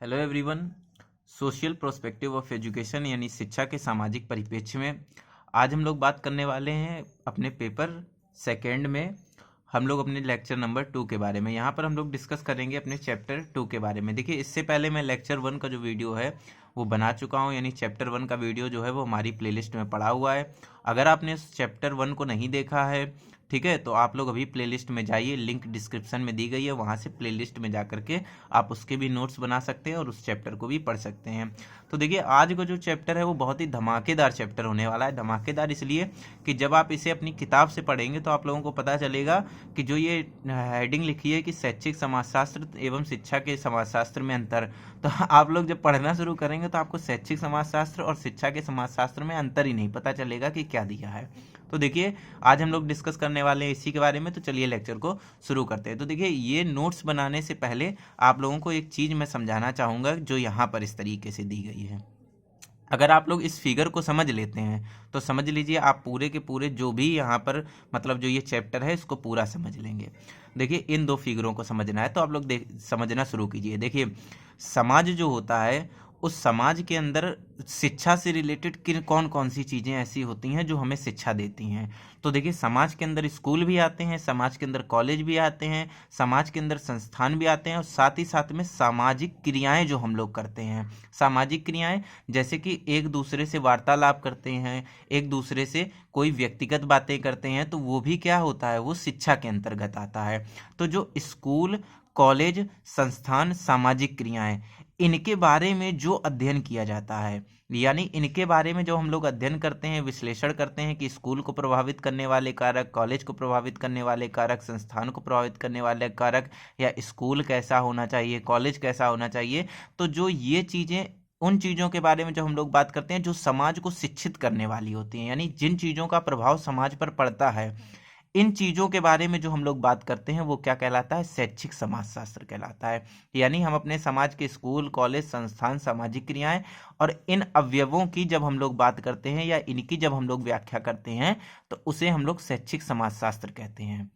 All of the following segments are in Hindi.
Hello everyone. Social prospective of education यानी शिक्षा के सामाजिक परिप्रेक्ष्य में आज हम लोग बात करने वाले हैं अपने पेपर सेकेंड में। हम लोग अपने लेक्चर नंबर 2 के बारे में यहाँ पर हम लोग डिस्कस करेंगे अपने चैप्टर 2 के बारे में। देखिए, इससे पहले मैं लेक्चर 1 का जो वीडियो है वो बना चुका हूँ, यानी चैप्टर 1 का वीडियो जो है वो हमारी प्लेलिस्ट में पड़ा हुआ है। अगर आपने इस चैप्टर 1 को नहीं देखा है, ठीक है, तो आप लोग अभी प्लेलिस्ट में जाइए, लिंक डिस्क्रिप्शन में दी गई है, वहाँ से प्लेलिस्ट में जा करके आप उसके भी नोट्स बना सकते हैं और उस चैप्टर को भी पढ़ सकते हैं। तो देखिए, आज का जो चैप्टर है वो बहुत ही धमाकेदार चैप्टर होने वाला है। धमाकेदार इसलिए कि जब आप इसे अपनी किताब से पढ़ेंगे तो आप लोगों को पता चलेगा कि जो ये हेडिंग लिखी है कि शैक्षिक समाजशास्त्र एवं शिक्षा के समाजशास्त्र में अंतर, तो आप लोग जब पढ़ना शुरू करेंगे तो आपको शैक्षिक समाजशास्त्र और शिक्षा के समाजशास्त्र में अंतर ही नहीं पता चलेगा कि क्या दिया है। तो देखिए, आज हम लोग डिस्कस करने वाले हैं इसी के बारे में। तो चलिए लेक्चर को शुरू करते हैं। तो देखिए, ये नोट्स बनाने से पहले आप लोगों को एक चीज़ मैं समझाना चाहूँगा जो यहाँ पर इस तरीके से दी गई है। अगर आप लोग इस फिगर को समझ लेते हैं तो समझ लीजिए आप पूरे के पूरे जो भी यहाँ पर मतलब जो ये चैप्टर है इसको पूरा समझ लेंगे। देखिए, इन दो फिगरों को समझना है तो आप लोग समझना शुरू कीजिए। देखिए, समाज जो होता है उस समाज के अंदर शिक्षा से रिलेटेड किन कौन कौन सी चीज़ें ऐसी होती हैं जो हमें शिक्षा देती हैं। तो देखिए, समाज के अंदर स्कूल भी आते हैं, समाज के अंदर कॉलेज भी आते हैं, समाज के अंदर संस्थान भी आते हैं, और साथ ही साथ में सामाजिक क्रियाएं जो हम लोग करते हैं। सामाजिक क्रियाएं जैसे कि एक दूसरे से वार्तालाप करते हैं, एक दूसरे से कोई व्यक्तिगत बातें करते हैं, तो वो भी क्या होता है, वो शिक्षा के अंतर्गत आता है। तो जो स्कूल, कॉलेज, संस्थान, सामाजिक क्रियाएं, इनके बारे में जो अध्ययन किया जाता है, यानी इनके बारे में जो हम लोग अध्ययन करते हैं, विश्लेषण करते हैं कि स्कूल को प्रभावित करने वाले कारक, कॉलेज को प्रभावित करने वाले कारक, संस्थान को प्रभावित करने वाले कारक, या स्कूल कैसा होना चाहिए, कॉलेज कैसा होना चाहिए, तो जो ये चीज़ें, उन चीज़ों के बारे में जो हम लोग बात करते हैं जो समाज को शिक्षित करने वाली होती हैं, यानी जिन चीज़ों का प्रभाव समाज पर पड़ता है, इन चीज़ों के बारे में जो हम लोग बात करते हैं वो क्या कहलाता है, शैक्षिक समाजशास्त्र कहलाता है। यानी हम अपने समाज के स्कूल, कॉलेज, संस्थान, सामाजिक क्रियाएं और इन अवयवों की जब हम लोग बात करते हैं या इनकी जब हम लोग व्याख्या करते हैं तो उसे हम लोग शैक्षिक समाजशास्त्र कहते हैं।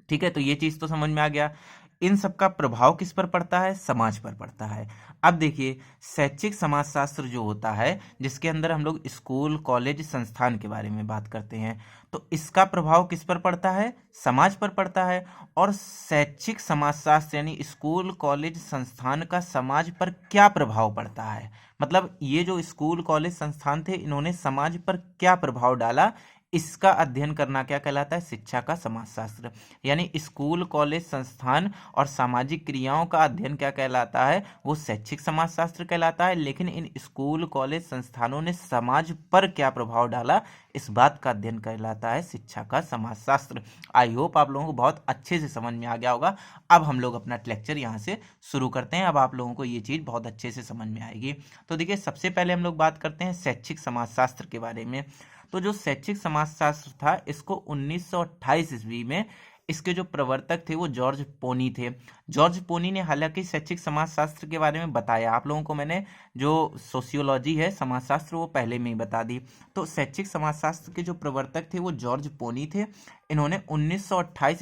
ठीक है, तो ये चीज़ तो समझ में आ गया। इन सब का प्रभाव किस पर पड़ता है, समाज पर पड़ता है। अब देखिए, शैक्षिक समाजशास्त्र जो होता है जिसके अंदर हम लोग स्कूल, कॉलेज, संस्थान के बारे में बात करते हैं, तो इसका प्रभाव किस पर पड़ता है, समाज पर पड़ता है। और शैक्षिक समाजशास्त्र यानी स्कूल, कॉलेज, संस्थान का समाज पर क्या प्रभाव पड़ता है, मतलब ये जो स्कूल, कॉलेज, संस्थान थे इन्होंने समाज पर क्या प्रभाव डाला, इसका अध्ययन करना क्या कहलाता है, शिक्षा का समाजशास्त्र। यानी स्कूल, कॉलेज, संस्थान और सामाजिक क्रियाओं का अध्ययन क्या कहलाता है, वो शैक्षिक समाजशास्त्र कहलाता है। लेकिन इन स्कूल, कॉलेज, संस्थानों ने समाज पर क्या प्रभाव डाला, इस बात का अध्ययन कहलाता है शिक्षा का समाजशास्त्र। आई होप आप लोगों को बहुत अच्छे से समझ में आ गया होगा। अब हम लोग अपना लेक्चर यहाँ से शुरू करते हैं। अब आप लोगों को ये चीज़ बहुत अच्छे से समझ में आएगी। तो देखिए, सबसे पहले हम लोग बात करते हैं शैक्षिक समाजशास्त्र के बारे में। तो जो शैक्षिक समाजशास्त्र था इसको 1928 ईस्वी में इसके जो प्रवर्तक थे वो जॉर्ज पोनी थे। जॉर्ज पोनी ने हालांकि शैक्षिक समाजशास्त्र के बारे में बताया, आप लोगों को मैंने जो सोशियोलॉजी है, समाजशास्त्र, वो पहले में ही बता दी। तो शैक्षिक समाजशास्त्र के जो प्रवर्तक थे वो जॉर्ज पोनी थे। इन्होंने 1928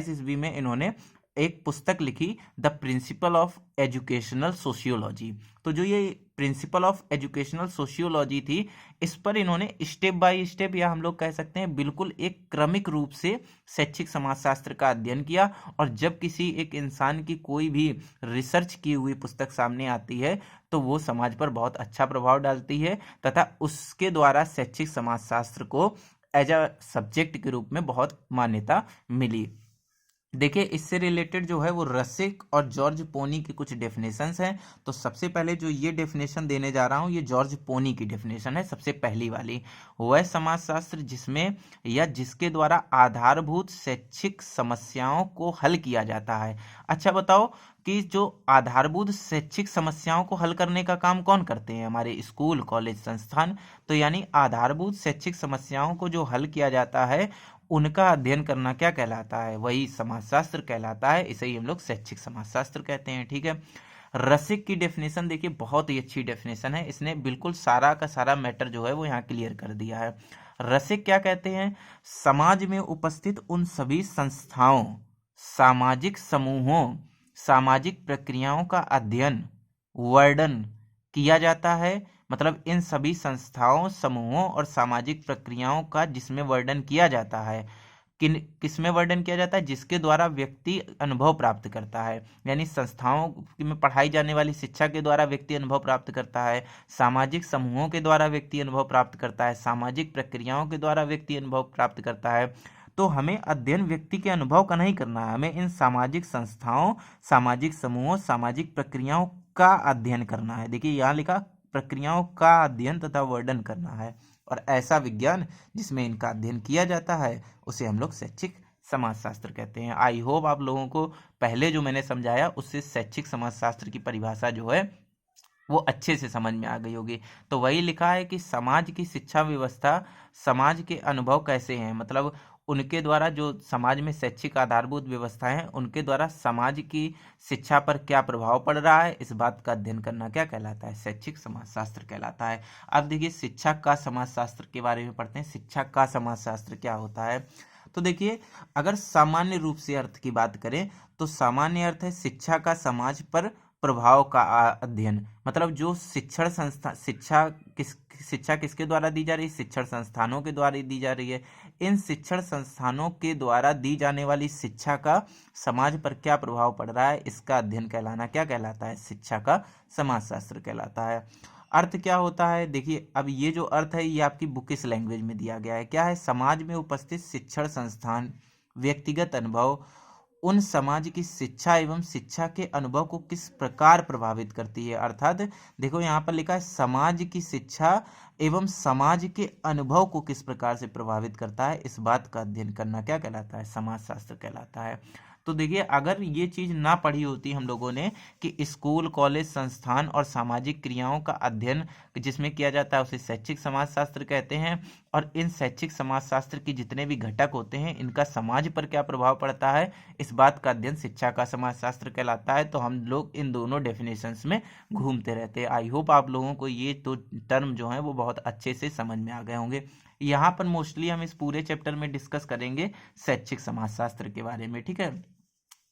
ईस्वी में इन्होंने एक पुस्तक लिखी, the principle of educational sociology. तो जो ये प्रिंसिपल ऑफ एजुकेशनल सोशियोलॉजी थी, इस पर इन्होंने स्टेप बाय स्टेप, या हम लोग कह सकते हैं बिल्कुल एक क्रमिक रूप से शैक्षिक समाजशास्त्र का अध्ययन किया। और जब किसी एक इंसान की कोई भी रिसर्च की हुई पुस्तक सामने आती है तो वो समाज पर बहुत अच्छा प्रभाव डालती है, तथा उसके द्वारा शैक्षिक समाजशास्त्र को एज अ सब्जेक्ट के रूप में बहुत मान्यता मिली। देखिए, इससे रिलेटेड जो है वो रसिक और जॉर्ज पोनी की कुछ डेफिनेशंस हैं। तो सबसे पहले जो ये डेफिनेशन देने जा रहा हूँ ये जॉर्ज पोनी की डेफिनेशन है, सबसे पहली वाली। वह समाजशास्त्र जिसमें या जिसके द्वारा आधारभूत शैक्षिक समस्याओं को हल किया जाता है। अच्छा बताओ कि जो आधारभूत शैक्षिक समस्याओं को हल करने का काम कौन करते हैं, हमारे स्कूल, कॉलेज, संस्थान। तो यानी आधारभूत शैक्षिक समस्याओं को जो हल किया जाता है उनका अध्ययन करना क्या कहलाता है, वही समाजशास्त्र कहलाता है। इसे ही हम लोग शैक्षिक समाजशास्त्र कहते हैं। ठीक है, रसिक की डेफिनेशन देखिए, बहुत ही अच्छी डेफिनेशन है। इसने बिल्कुल सारा का सारा मैटर जो है वो यहाँ क्लियर कर दिया है। रसिक क्या कहते हैं, समाज में उपस्थित उन सभी संस्थाओं, सामाजिक समूहों, सामाजिक प्रक्रियाओं का अध्ययन, वर्णन किया जाता है। मतलब इन सभी संस्थाओं, समूहों और सामाजिक प्रक्रियाओं का जिसमें वर्णन किया जाता है, किसमें वर्णन किया जाता है, जिसके द्वारा व्यक्ति अनुभव प्राप्त करता है। यानी संस्थाओं में पढ़ाई जाने वाली शिक्षा के द्वारा व्यक्ति अनुभव प्राप्त करता है, सामाजिक समूहों के द्वारा व्यक्ति अनुभव प्राप्त करता है, सामाजिक प्रक्रियाओं के द्वारा व्यक्ति अनुभव प्राप्त करता है। तो हमें अध्ययन व्यक्ति के अनुभव का नहीं करना है, हमें इन सामाजिक संस्थाओं, सामाजिक समूहों, सामाजिक प्रक्रियाओं का अध्ययन करना है। देखिए यहाँ लिखा, प्रक्रियाओं का अध्ययन तथा वर्णन करना है। और ऐसा विज्ञान जिसमें इनका अध्ययन किया जाता है उसे हम लोग शैक्षिक समाजशास्त्र कहते हैं। आई होप आप लोगों को पहले जो मैंने समझाया उससे शैक्षिक समाजशास्त्र की परिभाषा जो है वो अच्छे से समझ में आ गई होगी। तो वही लिखा है कि समाज की शिक्षा व्यवस्था, समाज के अनुभव कैसे हैं, मतलब उनके द्वारा जो समाज में शैक्षिक आधारभूत व्यवस्थाएं हैं उनके द्वारा समाज की शिक्षा पर क्या प्रभाव पड़ रहा है, इस बात का अध्ययन करना क्या कहलाता है, शैक्षिक समाजशास्त्र कहलाता है। अब देखिए शिक्षा का समाजशास्त्र के बारे में पढ़ते हैं। शिक्षा का समाजशास्त्र क्या होता है? तो देखिए, अगर सामान्य रूप से अर्थ की बात करें तो सामान्य अर्थ है शिक्षा का समाज पर प्रभाव का अध्ययन। मतलब जो शिक्षण संस्था, शिक्षा किसके द्वारा दी जा रही है? शिक्षण संस्थानों के द्वारा दी जा रही है। इन शिक्षण संस्थानों के द्वारा दी जाने वाली शिक्षा का समाज पर क्या प्रभाव पड़ रहा है, इसका अध्ययन कहलाना क्या कहलाता है? शिक्षा का समाजशास्त्र कहलाता है। अर्थ क्या होता है? देखिए, अब ये जो अर्थ है ये आपकी बुकिश लैंग्वेज में दिया गया है। क्या है? समाज में उपस्थित शिक्षण संस्थान व्यक्तिगत अनुभव उन समाज की शिक्षा एवं शिक्षा के अनुभव को किस प्रकार प्रभावित करती है। अर्थात देखो यहाँ पर लिखा है समाज की शिक्षा एवं समाज के अनुभव को किस प्रकार से प्रभावित करता है, इस बात का अध्ययन करना क्या कहलाता है? समाजशास्त्र कहलाता है। तो देखिए, अगर ये चीज ना पढ़ी होती हम लोगों ने कि स्कूल, कॉलेज, संस्थान और सामाजिक क्रियाओं का अध्ययन जिसमें किया जाता है उसे शैक्षिक समाजशास्त्र कहते हैं, और इन शैक्षिक समाजशास्त्र के जितने भी घटक होते हैं इनका समाज पर क्या प्रभाव पड़ता है, इस बात का अध्ययन शिक्षा का समाजशास्त्र कहलाता है। तो हम लोग इन दोनों डेफिनेशंस में घूमते रहते हैं। आई होप आप लोगों को ये तो टर्म जो है वो बहुत अच्छे से समझ में आ गए होंगे। यहाँ पर मोस्टली हम इस पूरे चैप्टर में डिस्कस करेंगे शैक्षिक समाजशास्त्र के बारे में, ठीक है,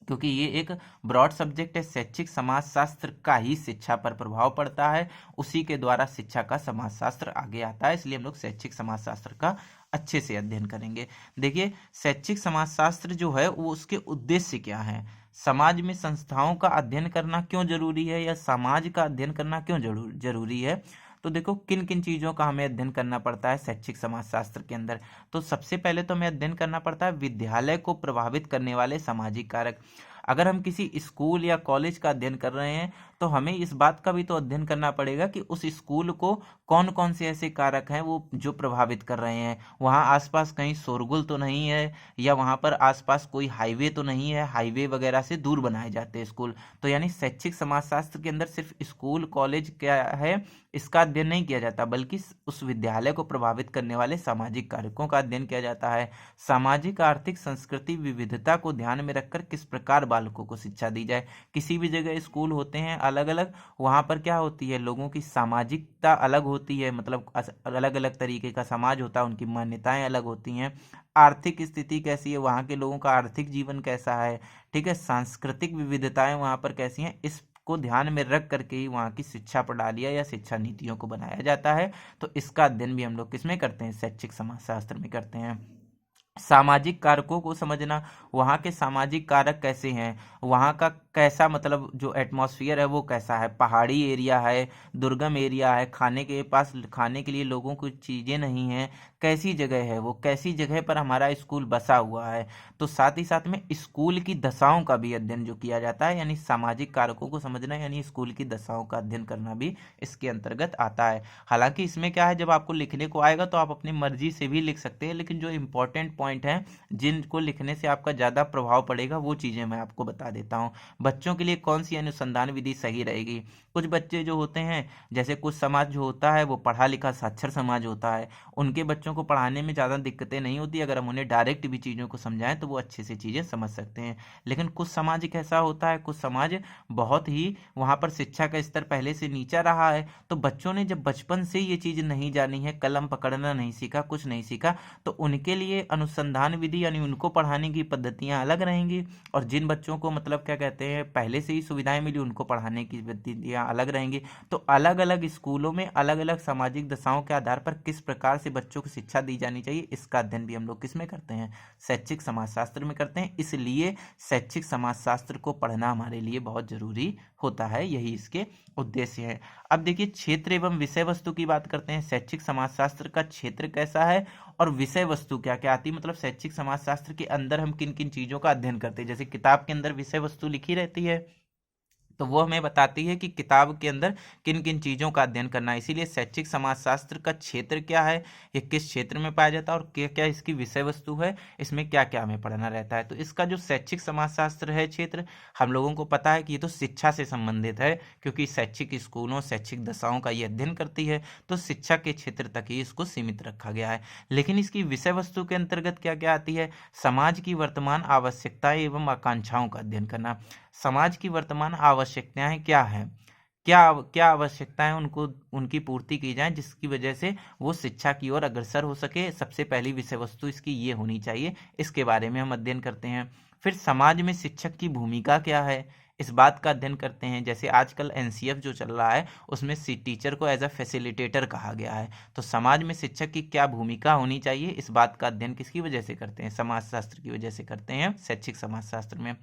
क्योंकि ये एक ब्रॉड सब्जेक्ट है। शैक्षिक समाजशास्त्र का ही शिक्षा पर प्रभाव पड़ता है, उसी के द्वारा शिक्षा का समाजशास्त्र आगे आता है, इसलिए हम लोग शैक्षिक समाजशास्त्र का अच्छे से अध्ययन करेंगे। देखिए, शैक्षिक समाजशास्त्र जो है वो उसके उद्देश्य क्या है, समाज में संस्थाओं का अध्ययन करना क्यों जरूरी है, या समाज का अध्ययन करना क्यों जरूरी है। तो देखो, किन किन चीज़ों का हमें अध्ययन करना पड़ता है शैक्षिक समाजशास्त्र के अंदर। तो सबसे पहले तो हमें अध्ययन करना पड़ता है विद्यालय को प्रभावित करने वाले सामाजिक कारक। अगर हम किसी स्कूल या कॉलेज का अध्ययन कर रहे हैं तो हमें इस बात का भी तो अध्ययन करना पड़ेगा कि उस स्कूल को कौन कौन से ऐसे कारक हैं वो जो प्रभावित कर रहे हैं। वहाँ आसपास कहीं शोरगुल तो नहीं है, या वहाँ पर आसपास कोई हाईवे तो नहीं है, हाईवे वगैरह से दूर बनाए जाते हैं स्कूल। तो यानी शैक्षिक समाजशास्त्र के अंदर सिर्फ स्कूल, कॉलेज क्या है इसका अध्ययन नहीं किया जाता, बल्कि उस विद्यालय को प्रभावित करने वाले सामाजिक कारकों का अध्ययन किया जाता है। सामाजिक, आर्थिक, संस्कृति विविधता को ध्यान में रखकर किस प्रकार बालकों को शिक्षा दी जाए। किसी भी जगह स्कूल होते हैं अलग अलग, वहाँ पर क्या होती है, लोगों की सामाजिकता अलग होती है, मतलब अलग अलग तरीके का समाज होता है, उनकी मान्यताएं अलग होती हैं। आर्थिक स्थिति कैसी है, वहाँ के लोगों का आर्थिक जीवन कैसा है, ठीक है, सांस्कृतिक विविधताएं वहाँ पर कैसी हैं, इस को ध्यान में रख करके ही वहाँ की शिक्षा प्रणालियाँ या शिक्षा नीतियों को बनाया जाता है। तो इसका अध्ययन भी हम लोग किसमें करते हैं? शैक्षिक समाजशास्त्र में करते हैं। सामाजिक कारकों को समझना, वहाँ के सामाजिक कारक कैसे हैं, वहाँ का कैसा मतलब जो एटमॉस्फेयर है वो कैसा है, पहाड़ी एरिया है, दुर्गम एरिया है, खाने के पास खाने के लिए लोगों को चीज़ें नहीं हैं, कैसी जगह है वो, कैसी जगह पर हमारा स्कूल बसा हुआ है। तो साथ ही साथ में स्कूल की दशाओं का भी अध्ययन जो किया जाता है, यानी सामाजिक कारकों को समझना यानी स्कूल की दशाओं का अध्ययन करना भी इसके अंतर्गत आता है। हालांकि इसमें क्या है, जब आपको लिखने को आएगा तो आप अपनी मर्जी से भी लिख सकते हैं, लेकिन जो इंपॉर्टेंट पॉइंट हैं जिनको लिखने से आपका ज़्यादा प्रभाव पड़ेगा वो चीज़ें मैं आपको बता देता हूँ। बच्चों के लिए कौन सी अनुसंधान विधि सही रहेगी। कुछ बच्चे जो होते हैं, जैसे कुछ समाज जो होता है वो पढ़ा लिखा साक्षर समाज होता है, उनके बच्चों को पढ़ाने में ज़्यादा दिक्कतें नहीं होती, अगर हम उन्हें डायरेक्ट भी चीज़ों को समझाएं तो वो अच्छे से चीज़ें समझ सकते हैं। लेकिन कुछ समाज कैसा होता है, कुछ समाज बहुत ही वहाँ पर शिक्षा का स्तर पहले से नीचा रहा है, तो बच्चों ने जब बचपन से ये चीज़ नहीं जानी है, कलम पकड़ना नहीं सीखा, कुछ नहीं सीखा, तो उनके लिए अनुसंधान विधि यानी उनको पढ़ाने की पद्धतियाँ अलग रहेंगी। और जिन बच्चों को मतलब क्या कहते हैं हैं, पहले से ही सुविधाएं मिली, उनको पढ़ाने की पद्धतियाँ अलग रहेंगी। तो अलग अलग स्कूलों में अलग अलग सामाजिक दशाओं के आधार पर किस प्रकार से बच्चों को शिक्षा दी जानी चाहिए, इसका अध्ययन भी हम लोग किस में करते हैं, शैक्षिक समाजशास्त्र में करते हैं। इसलिए शैक्षिक समाजशास्त्र को पढ़ना हमारे लिए बहुत जरूरी होता है, यही इसके उद्देश्य है। अब देखिए क्षेत्र एवं विषय वस्तु की बात करते हैं। शैक्षिक समाजशास्त्र का क्षेत्र कैसा है और विषय वस्तु क्या क्या आती है, मतलब शैक्षिक समाजशास्त्र के अंदर हम किन किन चीजों का अध्ययन करते हैं। जैसे किताब के अंदर विषय वस्तु लिखी रहती है, तो वो हमें बताती है कि किताब के अंदर किन किन चीज़ों का अध्ययन करना है। इसीलिए शैक्षिक समाजशास्त्र का क्षेत्र क्या है, ये किस क्षेत्र में पाया जाता है और क्या क्या इसकी विषय वस्तु है, इसमें क्या क्या हमें पढ़ना रहता है। तो इसका जो शैक्षिक समाजशास्त्र है क्षेत्र, हम लोगों को पता है कि ये तो शिक्षा से संबंधित है, क्योंकि शैक्षिक स्कूलों शैक्षिक दशाओं का ये अध्ययन करती है, तो शिक्षा के क्षेत्र तक ही इसको सीमित रखा गया है। लेकिन इसकी विषय वस्तु के अंतर्गत क्या क्या आती है, समाज की वर्तमान आवश्यकताएं एवं आकांक्षाओं का अध्ययन करना। समाज की वर्तमान आवश्यकताएं क्या हैं, क्या क्या आवश्यकताएं उनको उनकी पूर्ति की जाए, जिसकी वजह से वो शिक्षा की ओर अग्रसर हो सके। सबसे पहली विषय वस्तु इसकी ये होनी चाहिए, इसके बारे में हम अध्ययन करते हैं। फिर समाज में शिक्षक की भूमिका क्या है, इस बात का अध्ययन करते हैं। जैसे आजकल एनसीएफ जो चल रहा है, उसमें टीचर को एज अ फैसिलिटेटर कहा गया है, तो समाज में शिक्षक की क्या भूमिका होनी चाहिए, इस बात का अध्ययन किसकी वजह से करते हैं, समाजशास्त्र की वजह से करते हैं, शैक्षिक समाजशास्त्र में।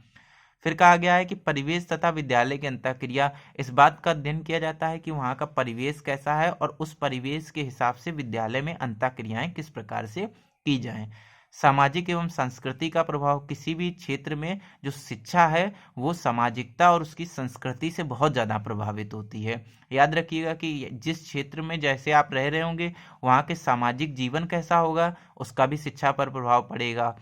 फिर कहा गया है कि परिवेश तथा विद्यालय की अंतःक्रिया, इस बात का अध्ययन किया जाता है कि वहाँ का परिवेश कैसा है और उस परिवेश के हिसाब से विद्यालय में अंतःक्रियाएं किस प्रकार से की जाएं। सामाजिक एवं संस्कृति का प्रभाव, किसी भी क्षेत्र में जो शिक्षा है वो सामाजिकता और उसकी संस्कृति से बहुत ज़्यादा प्रभावित होती है। याद रखिएगा कि जिस क्षेत्र में जैसे आप रह रहे होंगे, वहाँ के सामाजिक जीवन कैसा होगा, उसका भी शिक्षा पर प्रभाव पड़ेगा।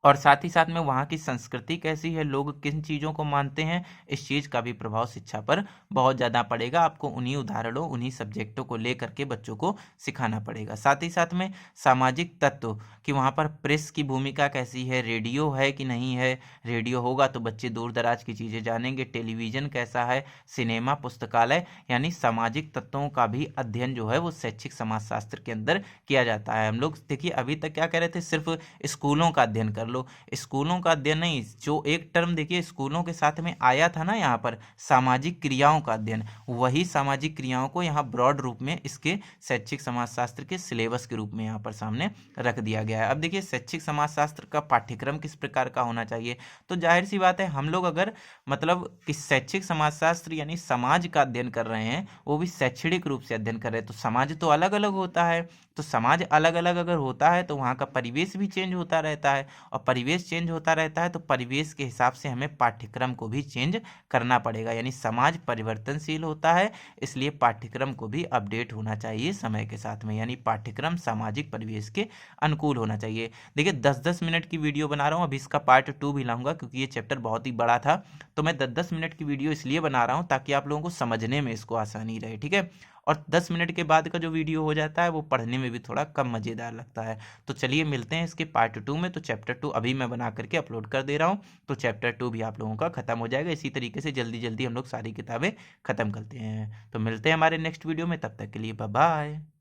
और साथ ही साथ में वहाँ की संस्कृति कैसी है, लोग किन चीज़ों को मानते हैं, इस चीज़ का भी प्रभाव शिक्षा पर बहुत ज़्यादा पड़ेगा। आपको उन्हीं उदाहरणों उन्हीं सब्जेक्टों को लेकर के बच्चों को सिखाना पड़ेगा। साथ ही साथ में सामाजिक तत्व कि वहाँ पर प्रेस की भूमिका कैसी है, रेडियो है कि नहीं है, रेडियो होगा तो बच्चे दूर दराज की चीज़ें जानेंगे, टेलीविज़न कैसा है, सिनेमा, पुस्तकालय, यानी सामाजिक तत्वों का भी अध्ययन जो है वो शैक्षिक समाजशास्त्र के अंदर किया जाता है। हम लोग देखिए अभी तक क्या कह रहे थे, सिर्फ स्कूलों का अध्ययन कर लो, स्कूलों का अध्ययन नहीं, जो एक टर्म देखिए स्कूलों के साथ में आया था ना यहाँ पर, सामाजिक क्रियाओं का अध्ययन, वही सामाजिक क्रियाओं को यहाँ ब्रॉड रूप में इसके शैक्षिक समाजशास्त्र के सिलेबस के रूप में यहाँ पर सामने रख दिया गया है। अब देखिए शैक्षिक समाजशास्त्र का पाठ्यक्रम किस प्रकार का होना चाहिए, तो जाहिर सी बात है हम लोग अगर मतलब कि शैक्षिक समाजशास्त्र यानी समाज का अध्ययन कर रहे हैं, वो भी शैक्षणिक रूप से अध्ययन कर रहे हैं, तो समाज तो अलग अलग होता है, तो समाज अलग अलग अगर होता है तो वहाँ का परिवेश भी चेंज होता रहता है, और परिवेश चेंज होता रहता है तो परिवेश के हिसाब से हमें पाठ्यक्रम को भी चेंज करना पड़ेगा। यानी समाज परिवर्तनशील होता है, इसलिए पाठ्यक्रम को भी अपडेट होना चाहिए समय के साथ में, यानी पाठ्यक्रम सामाजिक परिवेश के अनुकूल होना चाहिए। देखिए 10-10 मिनट की वीडियो बना रहा हूँ, अभी इसका पार्ट 2 भी लाऊंगा, क्योंकि ये चैप्टर बहुत ही बड़ा था, तो मैं 10-10 मिनट की वीडियो इसलिए बना रहा हूँ ताकि आप लोगों को समझने में इसको आसानी रहे, ठीक है। और 10 मिनट के बाद का जो वीडियो हो जाता है वो पढ़ने में भी थोड़ा कम मज़ेदार लगता है। तो चलिए मिलते हैं इसके पार्ट 2 में। तो चैप्टर 2 अभी मैं बना करके अपलोड कर दे रहा हूँ, तो चैप्टर 2 भी आप लोगों का ख़त्म हो जाएगा। इसी तरीके से जल्दी जल्दी हम लोग सारी किताबें ख़त्म करते हैं। तो मिलते हैं हमारे नेक्स्ट वीडियो में, तब तक के लिए बाय बाय।